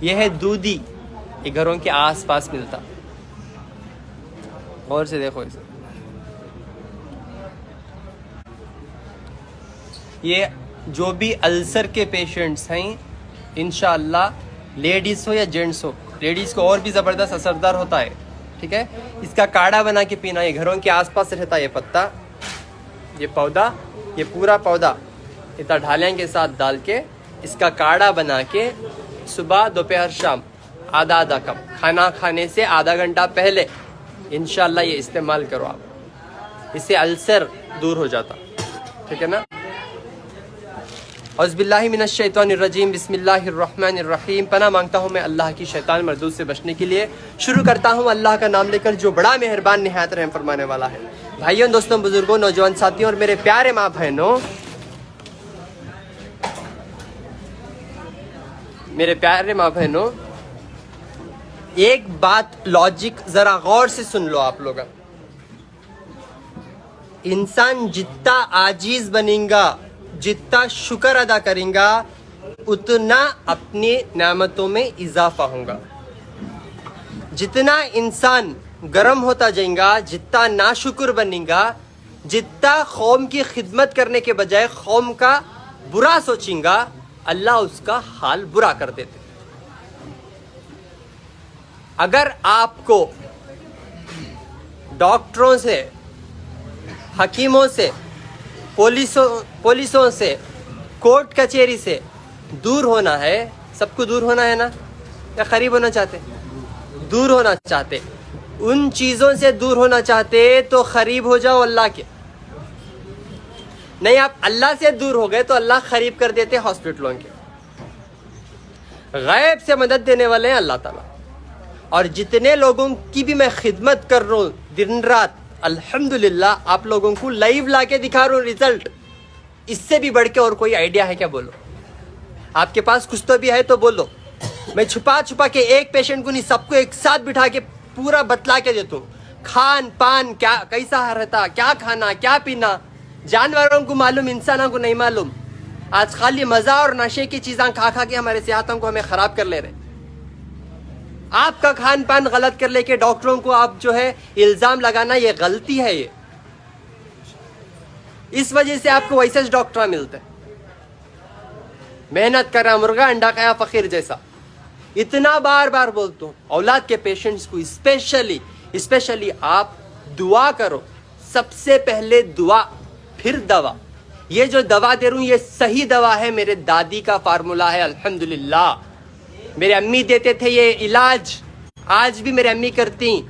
यह है दूधी, ये घरों के आस पास मिलता। और से देखो इसे, ये जो भी अल्सर के पेशेंट्स हैं इंशाअल्लाह, लेडीज़ हो या जेंट्स हो, लेडीज़ को और भी ज़बरदस्त असरदार होता है, ठीक है। इसका काढ़ा बना के पीना, ये घरों के आसपास रहता है, ये पत्ता, ये पौधा, ये पूरा पौधा इतना ढालियाँ के साथ डाल के इसका काढ़ा बना के सुबह दोपहर शाम आधा आधा कप, खाना खाने से आधा घंटा पहले इंशाअल्लाह ये इस्तेमाल करो आप, इससे अल्सर दूर हो जाता, ठीक है ना। औज़ुबिल्लाहि मिनश्शैतानिर्रजीम, बिस्मिल्लाहिर्रहमानिर्रहीम। पनाह मांगता हूँ मैं अल्लाह की शैतान मरदूद से बचने के लिए। शुरू करता हूँ अल्लाह का नाम लेकर जो बड़ा मेहरबान निहायत रहम फरमाने वाला है। भाइयों, दोस्तों, बुजुर्गों, नौजवान साथियों और मेरे प्यारे माँ बहनों, मेरे प्यारे माँ बहनों, एक बात लॉजिक जरा गौर से सुन लो आप लोग। इंसान जितना आजीज बनेगा, जितना शुक्र अदा करेगा, उतना अपनी नेमतों में इजाफा होगा। जितना इंसान गर्म होता जाएगा, जितना नाशुक्र बनेगा, जितना कौम की खिदमत करने के बजाय कौम का बुरा सोचेगा, अल्लाह उसका हाल बुरा कर देते। अगर आपको डॉक्टरों से, हकीमों से, पुलिसों से, कोर्ट कचहरी से दूर होना है, सबको दूर होना है ना, या करीब होना चाहते? दूर होना चाहते। उन चीज़ों से दूर होना चाहते तो करीब हो जाओ अल्लाह के। नहीं, आप अल्लाह से दूर हो गए तो अल्लाह करीब कर देते हॉस्पिटलों के। गैब से मदद देने वाले हैं अल्लाह ताला। और जितने लोगों की भी मैं खिदमत कर रहा हूँ दिन रात, अल्हम्दुलिल्लाह आप लोगों को लाइव लाके दिखा रहा हूँ रिजल्ट। इससे भी बढ़ के और कोई आइडिया है क्या? बोलो, आपके पास कुछ तो भी है तो बोलो। मैं छुपा छुपा के एक पेशेंट को नहीं, सबको एक साथ बिठा के पूरा बतला के देता हूँ। खान पान क्या कैसा रहता, क्या खाना क्या पीना, जानवरों को मालूम, इंसानों को नहीं मालूम। आज खाली मजा और नशे की चीज़ें खा खा के हमारे सेहतों को हमें ख़राब कर ले रहे। आपका खान पान गलत कर लेके डॉक्टरों को आप जो है इल्ज़ाम लगाना, ये गलती है। ये इस वजह से आपको वैसे डॉक्टर मिलते हैं। मेहनत करा मुर्गा अंडा खाया फकीर जैसा। इतना बार बार बोलता हूँ, औलाद के पेशेंट्स को स्पेशली आप दुआ करो। सबसे पहले दुआ, फिर दवा। ये जो दवा दे रहा हूँ ये सही दवा है, मेरे दादी का फार्मूला है अल्हम्दुलिल्लाह। मेरे अम्मी देते थे ये इलाज, आज भी मेरे अम्मी करती।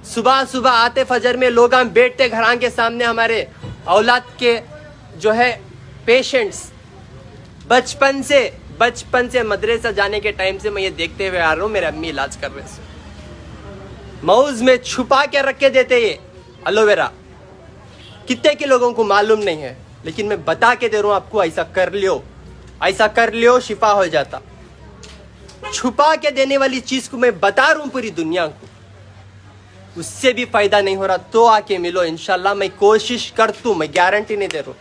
सुबह सुबह आते फजर में लोग हम बैठते घर के सामने, हमारे औलाद के जो है पेशेंट्स बचपन से मदरसा जाने के टाइम से मैं ये देखते हुए आ रहा हूँ, मेरे अम्मी इलाज कर रहे हैं। मऊज में छुपा के रख के देते ये एलोवेरा। कितने के लोगों को मालूम नहीं है, लेकिन मैं बता के दे रहा हूँ आपको, ऐसा कर लियो शिफा हो जाता। छुपा के देने वाली चीज को मैं बता रहा हूँ पूरी दुनिया को, उससे भी फायदा नहीं हो रहा तो आके मिलो इंशाल्लाह। मैं कोशिश करता हूँ, मैं गारंटी नहीं दे रहा हूँ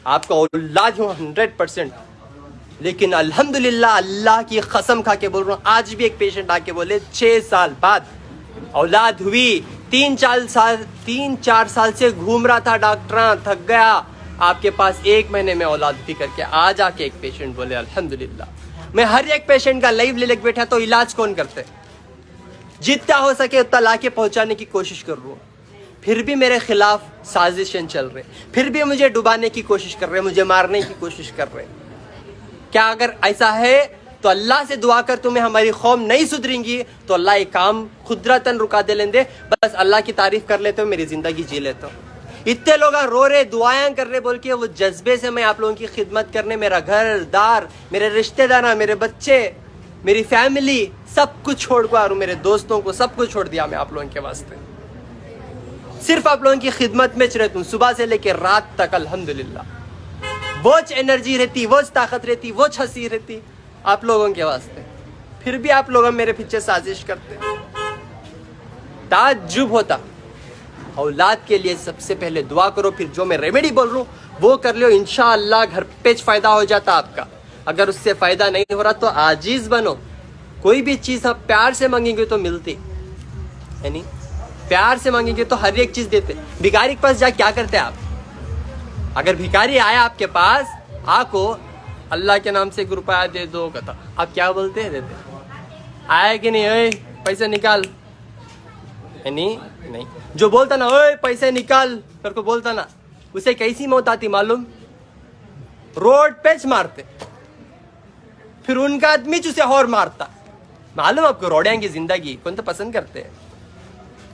आपका औलाद हूँ 100%, लेकिन अल्हम्दुलिल्लाह अल्लाह की कसम खा के बोल रहा हूँ। आज भी एक पेशेंट आके बोले 6 साल बाद औलाद हुई। 3-4 साल से घूम रहा था डॉक्टर, थक गया, आपके पास 1 महीने में औलाद भी करके आज आके एक पेशेंट बोले अल्हम्दुलिल्लाह। मैं हर एक पेशेंट का लाइव ले लेके बैठा तो इलाज कौन करते? जितना हो सके उतना लाके पहुंचाने की कोशिश कर रहा हूँ। फिर भी मेरे खिलाफ साजिशें चल रहे, फिर भी मुझे डुबाने की कोशिश कर रहे, मुझे मारने की कोशिश कर रहे। क्या अगर ऐसा है तो अल्लाह से दुआ कर, तुम्हें हमारी कौम नहीं सुधरेंगी तो अल्लाह एक काम खुदरतन रुका दे लेंदे। बस अल्लाह की तारीफ कर लेते हो, मेरी जिंदगी जी लेता हूँ। इतने लोग रो रहे, दुआएं कर रहे बोल के, वो जज्बे से मैं आप लोगों की खिदमत करने, मेरा घर दार, मेरे रिश्तेदार, मेरे बच्चे, मेरी फैमिली, सब कुछ छोड़ कर आ रहा हूँ। मेरे दोस्तों को सब कुछ छोड़ दिया मैं आप लोगों के वास्ते। सिर्फ आप लोगों की खिदमत में रहता हूँ सुबह से लेकर रात तक अल्हम्दुलिल्लाह। वो एनर्जी रहती, वो ताकत रहती, वो हंसी रहती आप लोगों के वास्ते। फिर भी आप लोग मेरे पीछे साजिश करते। ताज्जुब होता। औलाद के लिए सबसे पहले दुआ करो, फिर जो मैं रेमेडी बोल रहा हूँ वो कर लो, इंशाअल्लाह घर पे फायदा हो जाता आपका। अगर उससे फायदा नहीं हो रहा तो आजीज बनो, कोई भी चीज आप प्यार से मांगेंगे तो मिलती है नहीं, प्यार से मांगेंगे तो हर एक चीज देते। भिखारी के पास जा क्या करते आप? अगर भिखारी आया आपके पास, आपको अल्लाह के नाम से 1 रुपया दे दो कहता, आप क्या बोलते हैं? देते। आया कि नहीं, ओए पैसे निकाल, है नहीं। जो बोलता ना ओए पैसे निकाल करके बोलता ना, उसे कैसी मौत आती मालूम? रोड पेच मारते, फिर उनका आदमी उसे और मारता। मालूम आपको? रोडिया की जिंदगी कौन तो पसंद करते हैं,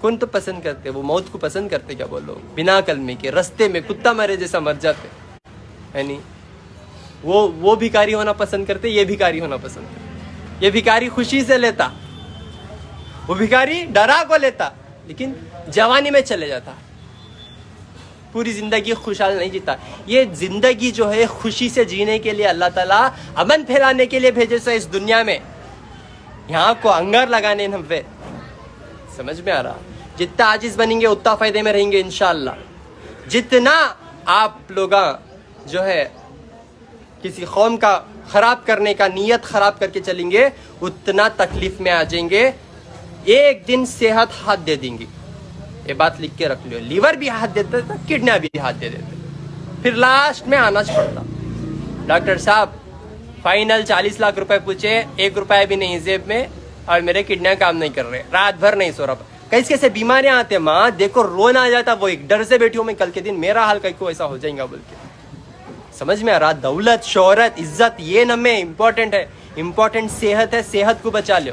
कौन तो पसंद करते, वो मौत को पसंद करते। क्या बोलो, बिना कलमे के रास्ते में कुत्ता मरे जैसा मर जाते, है नहीं। वो भिखारी होना पसंद करते, ये भिखारी होना पसंद करते। ये भिखारी खुशी से लेता, वो भिखारी डरा को लेता, लेकिन जवानी में चले जाता, पूरी जिंदगी खुशहाल नहीं जीता। ये जिंदगी जो है खुशी से जीने के लिए अल्लाह ताला अमन फैलाने के लिए भेजे से इस दुनिया में, यहाँ को अंगार लगाने नब्बे। समझ में आ रहा? जितना आजिज बनेंगे उतना फायदे में रहेंगे इंशाअल्लाह। जितना आप लोग जो है किसी कौम का खराब करने का नियत खराब करके चलेंगे, उतना तकलीफ में आ जाएंगे। एक दिन सेहत हाथ दे देंगी, ये बात लिख के रख लो। लीवर भी हाथ देते तो किडनी भी हाथ दे देते, फिर लास्ट में आना पड़ता। डॉक्टर साहब फाइनल 40 लाख रुपए पूछे, 1 रुपया भी नहीं जेब में, और मेरे किडनी काम नहीं कर रहे, रात भर नहीं सो रहा। कैसे कैसे बीमारियां आते माँ, देखो रोना आ जाता। वो एक डर से बैठी हूँ मैं, कल के दिन मेरा हाल कहीं को ऐसा हो जाएगा बोल के। समझ में आ रहा? दौलत, शोहरत, इज्जत ये न में इम्पोर्टेंट है, इम्पोर्टेंट सेहत है। सेहत को बचा लो,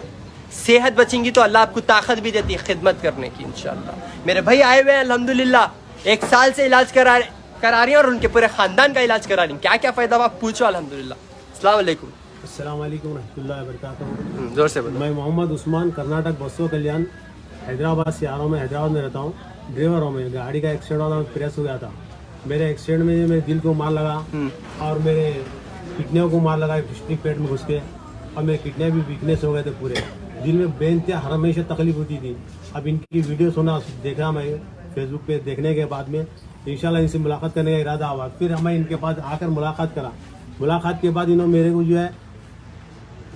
सेहत बचेंगी तो अल्लाह आपको ताकत भी देती है खिदमत करने की इंशाल्लाह। मेरे भाई आए हुए हैं अल्हम्दुलिल्लाह, 1 साल से इलाज करा रही हैं और उनके पूरे खानदान का इलाज करा रही हैं। क्या क्या फायदा आप पूछो अल्हम्दुलिल्लाह। अस्सलाम वालेकुम। अस्सलाम वालेकुम रहमतुल्लाहि व बरकातहू। जोर से बोलो। मैं मोहम्मद उस्मान, कर्नाटक बसो कल्याण, हैदराबाद से आ रहा हूँ। मैं हैदराबाद में रहता हूँ, ड्राइवर हूँ मैं। गाड़ी का एक्सीडेंट हुआ, प्रेस हो गया था। मेरे एक्सीडेंट में मेरे दिल को मार लगा और मेरे किडनियों को मार लगा, स्टिक पेट में घुस के, और मेरे किडनी भी वीकनेस हो गए थे पूरे। दिल में बेनतिया हमेशा तकलीफ होती थी। अब इनकी वीडियो सुना, देखा मैं फेसबुक पे, देखने के बाद में इंशाल्लाह इनसे मुलाकात करने का इरादा हुआ। फिर हमें इनके पास आकर मुलाकात करा। मुलाकात के बाद इन्होंने मेरे को जो है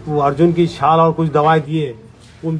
वो अर्जुन की छाल और कुछ दवाई दिए, उन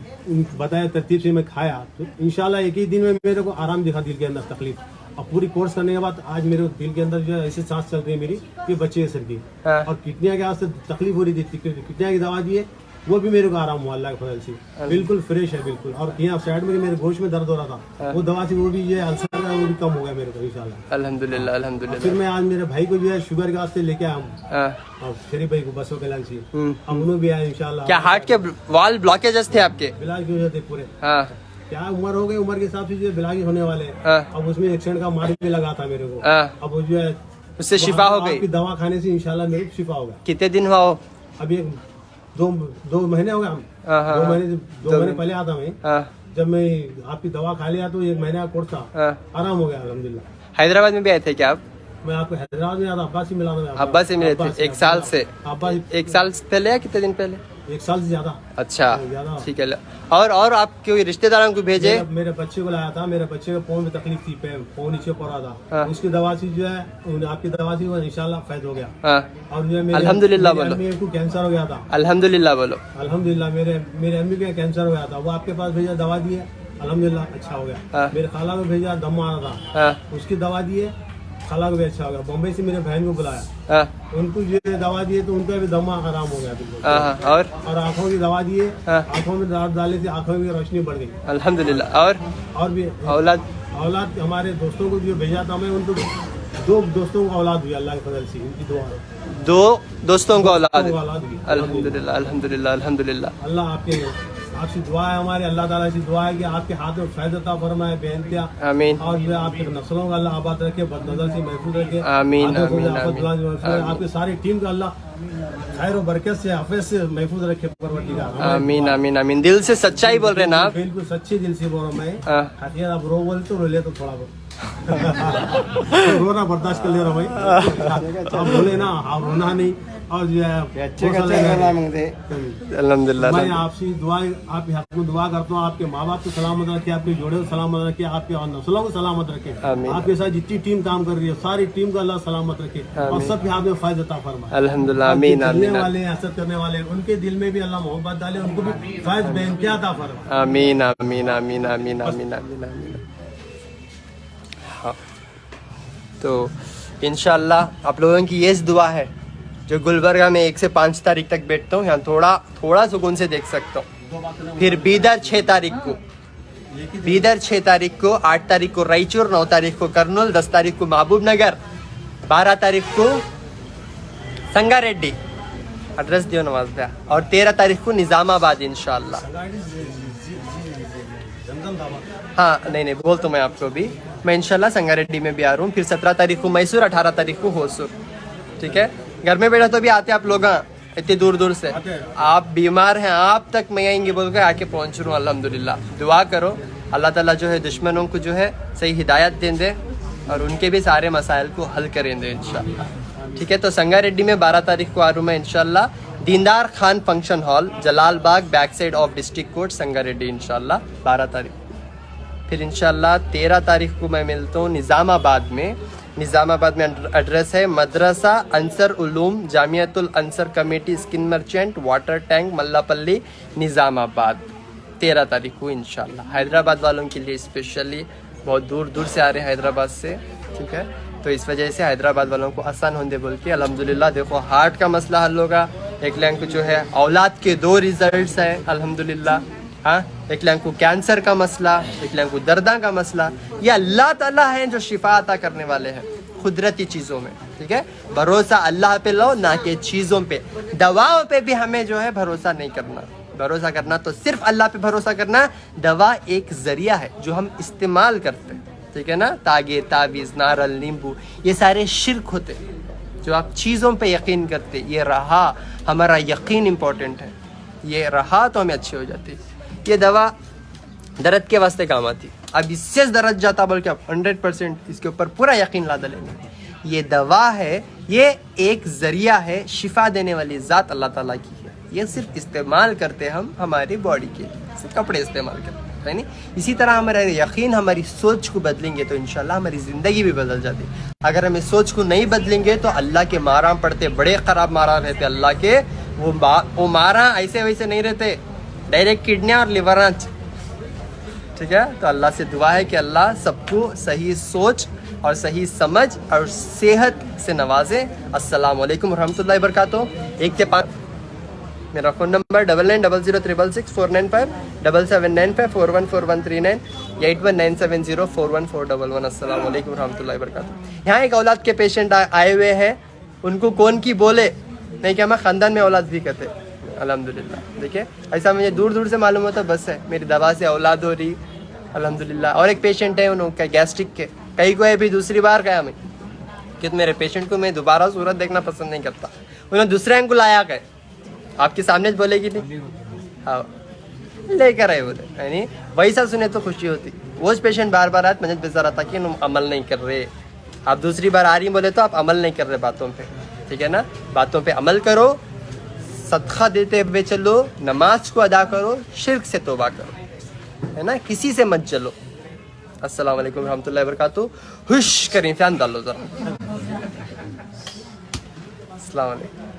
बताया तरतीब से मैं खाया, तो इंशाल्लाह एक ही दिन में मेरे को आराम दिखा दिल के अंदर तकलीफ। और पूरी कोर्स करने के बाद आज मेरे दिल के अंदर जो है ऐसे सांस चल रही है मेरी कि बच्चे है सर की। और किडनिया के वास्ते तकलीफ हो रही थी, किडनिया की दवा दिए, वो भी मेरे को आराम हुआ अल्लाह के फजल से। बिल्कुल फ्रेश है बिल्कुल। और यहाँ साइड में मेरे गोश्त में दर्द हो रहा था, वो दवा से वो भी ये अल्सर है वो भी कम हो गया मेरे को इंशाल्लाह अल्हम्दुलिल्लाह अल्हम्दुलिल्लाह। फिर मैं आज मेरे भाई को जो है शुगर के वास्ते लेके आया हूँ, शरीफ भाई को बसों के लाल से। हम उन्होंने भी आए इंशाल्लाह। क्या हार्ट के वाल ब्लॉकेजेस थे आपके? बिलाज की वजह से पूरे। हाँ। क्या उम्र हो गई, उम्र के हिसाब से जो बिलाज होने वाले। अब उसमें एक्सीडेंट का मार भी लगा था मेरे को। अब वो जो है उससे शिफा हो गई। दवा खाने से इंशाल्लाह मेरे को शिफा होगा। कितने दिन हुआ हो? अभी 2 महीने हो गए। हम 2 महीने पहले आता मैं, जब मैं आपकी दवा खा लिया तो 1 महीने का कोर्स था, आराम हो गया अल्हम्दुलिल्लाह। हैदराबाद में भी आए थे क्या आप? मैं आपको हैदराबाद में आता, अब्बास से मिला था। अब्बास से मिले थे 1 साल से? अब्बास 1 साल पहले या कितने दिन पहले? 1 साल से ज्यादा। अच्छा ठीक है। और आप कोई रिश्तेदारों को भेजे? मेरे बच्चे को लाया था, मेरे बच्चे को पाँव में तकलीफ थी, पाँव नीचे पड़ा था। उसकी दवा से जो है आपकी दवा से वो इंशाल्लाह फायदा हो गया। और जो है अल्हम्दुलिल्लाह बोलो। मेरे को कैंसर हो गया था। अल्हम्दुलिल्लाह बोलो। अल्हम्दुलिल्लाह मेरे अम्मी को कैंसर हो गया था, वो आपके पास भेजा, दवा दिए, अल्हम्दुलिल्लाह अच्छा हो गया। मेरे खाला को भेजा, दम आ रहा था, उसकी दवा दिए, खाला को भी अच्छा हो गया। बॉम्बे से मेरे बहन को बुलाया, उनको जो दवा दिए तो उनका भी दमा आराम हो गया बिल्कुल। और आँखों की दवा दिए, आँखों में दांत डाले थे, आँखों की रोशनी बढ़ गई अल्हम्दुलिल्लाह। और भी औलाद हमारे दोस्तों को जो भेजा था मैं, उनको 2 दोस्तों को औलाद हुई अल्लाह के फजल से, उनकी दुआ। 2 दोस्तों को औलाद हुई अल्हम्दुलिल्लाह अल्हम्दुलिल्लाह अल्हम्दुलिल्लाह। अल्लाह आपसे दुआ है, हमारे अल्लाह ताला से दुआ है कि आपके हाथ में फैज़ अता फरमाए, बेनतिया। आमीन। और जो आपके नस्लों का अल्लाह आबाद रखे, बदनज़र से महफूज रखे। आमीन आमीन आमीन। आपके सारी टीम का अल्लाह खैर और बरकत से, हाफिज से महफूज रखे परवरदिगार। आमीन आमीन आमीन। दिल से सच्चाई बोल रहे ना आप? बिल्कुल सच्चे दिल से बोल रहा हूँ मैं। हकीकत आप रो बोल तो रो ले तो थोड़ा बहुत रोना बर्दाश्त कर ले रहा भाई। आप बोले ना, आप रोना नहीं, और जो है अच्छे अच्छे करना मांगते अल्हम्दुलिल्लाह मैं आपसे दुआ आप आपको दुआ करता हूँ, आपके माँ बाप को सलामत रखे, आपके जोड़े को सलामत रखे, आपके और नस्लों को सलामत रखे, आमीन। आपके साथ जितनी टीम काम कर रही है सारी टीम को अल्लाह सलामत रखे और सबके हाथ में फैज अता फरमाए। अल्हम्दुलिल्लाह आमीन करने आमीन वाले हसद करने वाले उनके दिल में भी अल्लाह मोहब्बत डाले, उनको भी फैज बेइंतहा अता फरमाए। आमीन आमीन आमीन आमीन आमीन आमीन आमीन। हाँ, तो इंशाअल्लाह आप लोगों की ये दुआ है जो गुलबर्गा में 1 से 5 तारीख तक बैठता हूँ, यहाँ थोड़ा सुकून से देख सकता हूँ। फिर बीदर 6 तारीख को, बीदर 6 तारीख को, 8 तारीख को रायचूर, 9 तारीख को कर्नूल, 10 तारीख को महबूब नगर, 12 तारीख को संगारेड्डी, एड्रेस दियो नवाज भैया, और 13 तारीख को निज़ामाबाद इंशाअल्लाह। हाँ नहीं बोल तो मैं आपको भी, मैं इंशाल्लाह संगारेड्डी में भी आ रहा हूँ। फिर 17 तारीख को मैसूर, 18 तारीख को होसूर। ठीक है, घर में बैठा तो भी आते आप लोग, इतनी दूर दूर से आप बीमार हैं, आप तक मैं आएंगे बोल कर आके पहुँच रहा हूँ। अल्हम्दुलिल्लाह दुआ करो अल्लाह ताला जो है दुश्मनों को जो है सही हिदायत दें दे और उनके भी सारे मसाइल को हल करें दे इंशाल्लाह। ठीक है, तो संगारेड्डी में 12 तारीख को आ रहा हूँ मैं इंशाल्लाह, Dindar Khan function hall, Jalal Bagh, back side of district court, Sangareddy इंशाल्लाह 12 तारीख। फिर इंशाल्लाह 13 तारीख को मैं मिलता हूँ निज़ामाबाद में। निज़ामाबाद में एड्रेस है मदरसा Ansar Uloom Jamiatul Ansar committee, skin merchant, water tank, Mallapalli, Nizamabad. 13 तारीख को इंशाल्लाह। हैदराबाद वालों के लिए स्पेशली बहुत दूर दूर से आ रहे हैं हैदराबाद से। ठीक है, तो इस वजह से हैदराबाद वालों को आसान होने बोल के अल्हम्दुलिल्लाह देखो हार्ट का मसला हल होगा। एक लैंग को जो है औलाद के 2 रिजल्ट्स हैं अल्हम्दुलिल्लाह। हाँ, एक लैंग को कैंसर का मसला, एक लैंग को दर्दा का मसला। ये अल्लाह ताला है जो शिफा अता करने वाले हैं कुदरती चीज़ों में। ठीक है, भरोसा अल्लाह पे लो ना कि चीज़ों पे। दवाओं पे भी हमें जो है भरोसा नहीं करना, भरोसा करना तो सिर्फ अल्लाह पे भरोसा करना। दवा एक जरिया है जो हम इस्तेमाल करते हैं। ठीक है ना, तागे, तावीज़, नारल, नींबू, ये सारे शिर्क होते हैं जो आप चीज़ों पे यकीन करते। ये रहा हमारा यकीन इम्पोर्टेंट है, ये रहा तो हमें अच्छी हो जाती। ये दवा दर्द के वास्ते काम आती। अब इससे दर्द जाता बोल के आप 100% इसके ऊपर पूरा यकीन लादा लेंगे। ये दवा है, ये एक जरिया है, शिफा देने वाली ज़ात अल्लाह ताला की है। ये सिर्फ इस्तेमाल करते हम हमारी बॉडी के लिए, सिर्फ कपड़े इस्तेमाल करते हैं, है नहीं। इसी तरह हमारा यकीन, हमारी सोच को बदलेंगे तो इंशाल्लाह हमारी ज़िंदगी भी बदल जाती। अगर हमें सोच को नहीं बदलेंगे तो अल्लाह के मारा पड़ते, बड़े ख़राब मारा रहते अल्लाह के। वो मारा ऐसे वैसे नहीं रहते, डायरेक्ट किडनी और लिवर। ठीक है, तो अल्लाह से दुआ है कि अल्लाह सबको सही सोच और सही समझ और सेहत से नवाजे। अस्सलाम वालेकुम रहमतुल्लाहि बरकातहू। 1 से 5 मेरा फ़ोन नंबर 9900666495, 7795414139, 8197041411। अस्सलाम वालेकुम रहमतुल्लाहि बरकातहू। यहाँ एक औलाद के पेशेंट आए हुए हैं, उनको कौन की बोले नहीं कि हमें ख़ानदान में औलाद भी कहते अल्हम्दुलिल्लाह। देखिए ऐसा मुझे दूर दूर से मालूम होता, बस है मेरी दवा से औलाद हो रही अल्हम्दुलिल्लाह। और एक पेशेंट है उनका गैस्ट्रिक के, कई को है भी दूसरी बार गया मैं कि मेरे पेशेंट को मैं दोबारा सूरत देखना पसंद नहीं करता। उन्होंने दूसरे को लाया गए, आपके सामने बोलेगी नहीं, हाँ लेकर आए बोले, यानी वैसा सुने तो खुशी होती। वो पेशेंट बार बार आए, मुझे बेजार आता कि हम अमल नहीं कर रहे। आप दूसरी बार आ रही बोले तो आप अमल नहीं कर रहे बातों पे। ठीक है ना, बातों पे अमल करो, सदका देते हुए चलो, नमाज को अदा करो, शिर्क से तौबा करो, है ना, किसी से मत चलो। अस्सलाम वालेकुम रहमतुल्लाहि बरकातहू। हुश करें, फैन डालो जरा। अस्सलाम वालेकुम।